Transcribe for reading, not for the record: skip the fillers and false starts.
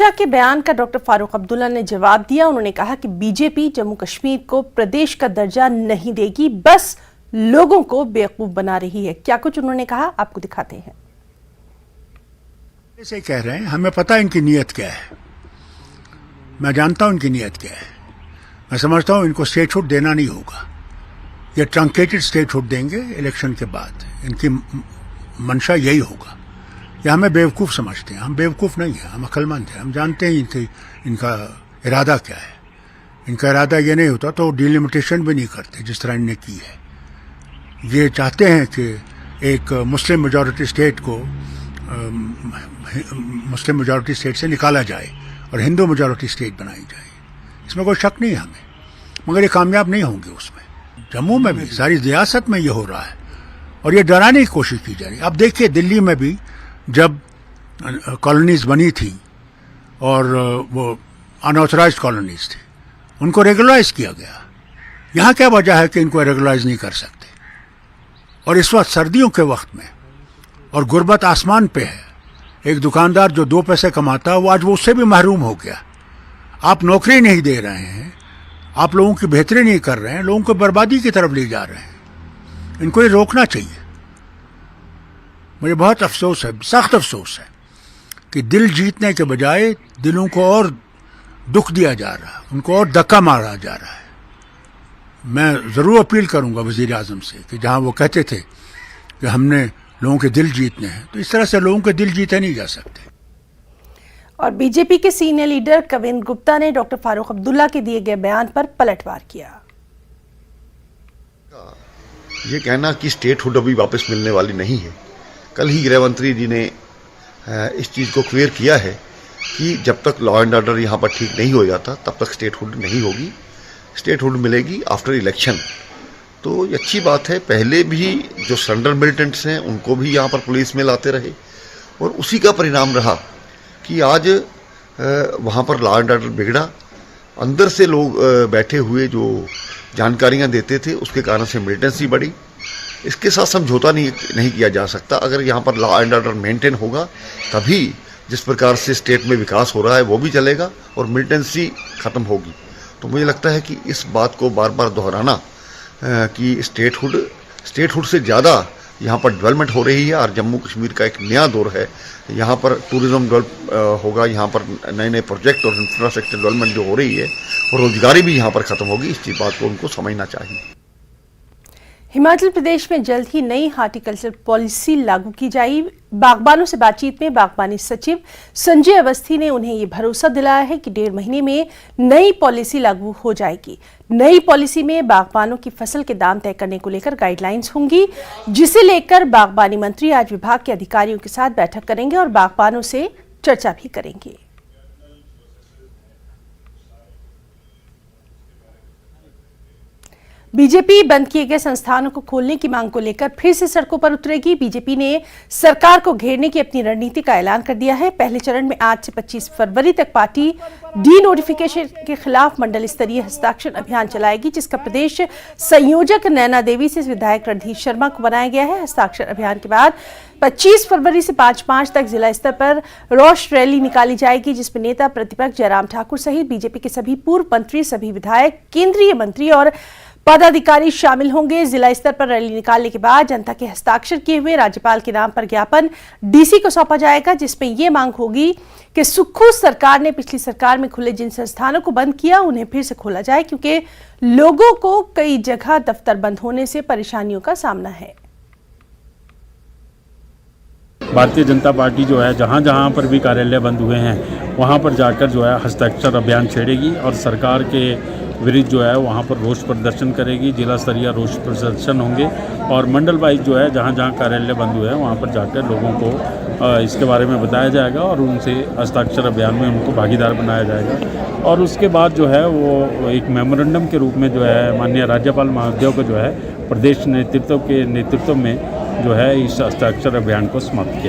शाह के बयान का डॉक्टर फारूक अब्दुल्ला ने जवाब दिया। उन्होंने कहा कि बीजेपी जम्मू कश्मीर को प्रदेश का दर्जा नहीं देगी, बस लोगों को बेवकूफ बना रही है। क्या कुछ उन्होंने कहा, आपको दिखाते हैं। ऐसे कह रहे हैं, हमें पता है इनकी नीयत क्या है। मैं जानता हूं इनकी नीयत क्या है। मैं समझता हूं इनको स्टेटहुड देना नहीं होगा। ये ट्रंकेटेड स्टेटहुड देंगे इलेक्शन के बाद। इनकी मंशा यही होगा। ये हमें बेवकूफ़ समझते हैं। हम बेवकूफ़ नहीं हैं, हम अक्लमंद हैं। हम जानते हैं इनका इरादा क्या है। इनका इरादा ये नहीं होता तो डिलिमिटेशन भी नहीं करते जिस तरह इनने की है। ये चाहते हैं कि एक मुस्लिम मेजॉरिटी स्टेट को मुस्लिम मेजॉरिटी स्टेट से निकाला जाए और हिंदू मेजॉरिटी स्टेट बनाई जाए। इसमें कोई शक नहीं है हमें, मगर ये कामयाब नहीं होंगे उसमें। जम्मू में भी, सारी रियासत में ये हो रहा है और ये डराने की कोशिश की जा रही है। अब देखिए, दिल्ली में भी जब कॉलोनीज बनी थी और वो अनऑथराइज्ड कॉलोनीज थी, उनको रेगुलराइज किया गया। यहाँ क्या वजह है कि इनको रेगुलराइज नहीं कर सकते? और इस वक्त सर्दियों के वक्त में और गुर्बत आसमान पे है। एक दुकानदार जो 2 पैसे कमाता है वो आज वो उससे भी महरूम हो गया। आप नौकरी नहीं दे रहे हैं, आप लोगों की बेहतरी नहीं कर रहे हैं, लोगों को बर्बादी की तरफ ले जा रहे हैं। इनको ये रोकना चाहिए। मुझे बहुत अफसोस है, सख्त अफसोस है कि दिल जीतने के बजाय दिलों को और दुख दिया जा रहा है, उनको और धक्का मारा जा रहा है। मैं ज़रूर अपील करूंगा वज़ीर आज़म से कि जहां वो कहते थे कि हमने लोगों के दिल जीतने हैं, तो इस तरह से लोगों के दिल जीते नहीं जा सकते। और बीजेपी के सीनियर लीडर कविंद्र गुप्ता ने डॉक्टर फारूक अब्दुल्ला के दिए गए बयान पर पलटवार किया। ये कहना कि स्टेटहुड अभी वापस मिलने वाली नहीं है। कल ही गृह मंत्री जी ने इस चीज़ को क्लियर किया है कि जब तक लॉ एंड ऑर्डर यहाँ पर ठीक नहीं हो जाता तब तक स्टेटहुड नहीं होगी। स्टेटहुड मिलेगी आफ्टर इलेक्शन। तो ये अच्छी बात है। पहले भी जो सरेंडर मिलिटेंट्स हैं उनको भी यहाँ पर पुलिस में लाते रहे और उसी का परिणाम रहा कि आज वहाँ पर लॉ एंड ऑर्डर बिगड़ा। अंदर से लोग बैठे हुए जो जानकारियाँ देते थे उसके कारण से मिलिटेंसी बढ़ी। इसके साथ समझौता नहीं किया जा सकता। अगर यहाँ पर लॉ एंड ऑर्डर मेंटेन होगा तभी जिस प्रकार से स्टेट में विकास हो रहा है वो भी चलेगा और मिलिटेंसी खत्म होगी। तो मुझे लगता है कि इस बात को बार बार दोहराना कि स्टेटहुड से ज़्यादा यहाँ पर डेवलपमेंट हो रही है और जम्मू कश्मीर का एक नया दौर है। यहाँ पर टूरिज्म डेवलप होगा, यहाँ पर नए नए प्रोजेक्ट और इंफ्रास्ट्रक्चर डेवलपमेंट जो हो रही है और रोजगारी भी यहाँ पर ख़त्म होगी। इस बात को उनको समझना चाहिए। हिमाचल प्रदेश में जल्द ही नई हार्टिकल्चर पॉलिसी लागू की जाएगी। बागबानों से बातचीत में बागबानी सचिव संजय अवस्थी ने उन्हें ये भरोसा दिलाया है कि 1.5 महीने में नई पॉलिसी लागू हो जाएगी। नई पॉलिसी में बागबानों की फसल के दाम तय करने को लेकर गाइडलाइंस होंगी, जिसे लेकर बागबानी मंत्री आज विभाग के अधिकारियों के साथ बैठक करेंगे और बागबानों से चर्चा भी करेंगे। बीजेपी बंद किए गए संस्थानों को खोलने की मांग को लेकर फिर से सड़कों पर उतरेगी। बीजेपी ने सरकार को घेरने की अपनी रणनीति का ऐलान कर दिया है। पहले चरण में आज से 25 फरवरी तक पार्टी डी नोटिफिकेशन के खिलाफ मंडल स्तरीय हस्ताक्षर अभियान चलाएगी, जिसका प्रदेश संयोजक नैना देवी से विधायक रणधीर शर्मा को बनाया गया है। हस्ताक्षर अभियान के बाद 25 फरवरी से 5 मार्च तक जिला स्तर पर रोष रैली निकाली जाएगी, जिसमें नेता प्रतिपक्ष जयराम ठाकुर सहित बीजेपी के सभी पूर्व मंत्री, सभी विधायक, केंद्रीय मंत्री और पदाधिकारी शामिल होंगे। जिला स्तर पर रैली निकालने के बाद जनता के हस्ताक्षर किए हुए राज्यपाल के नाम पर ज्ञापन डीसी को सौंपा जाएगा, जिसमें यह मांग होगी कि सुक्खू सरकार ने पिछली सरकार में खुले जिन संस्थानों को बंद किया उन्हें फिर से खोला जाए, क्योंकि लोगों को कई जगह दफ्तर बंद होने से परेशानियों का सामना है। भारतीय जनता पार्टी जो है जहाँ जहाँ पर भी कार्यालय बंद हुए हैं वहाँ पर जाकर जो है हस्ताक्षर अभियान छेड़ेगी और सरकार के विरुद्ध जो है वहाँ पर रोष प्रदर्शन करेगी। जिला स्तरीय रोष प्रदर्शन होंगे और मंडल वाइज जो है जहाँ जहाँ कार्यालय बंद हुए हैं वहाँ पर जाकर लोगों को इसके बारे में बताया जाएगा और उनसे हस्ताक्षर अभियान में उनको भागीदार बनाया जाएगा। और उसके बाद जो है वो एक मेमोरेंडम के रूप में जो है माननीय राज्यपाल महोदय को जो है प्रदेश नेतृत्व के नेतृत्व में जो है इस हस्ताक्षर अभियान को समाप्त किया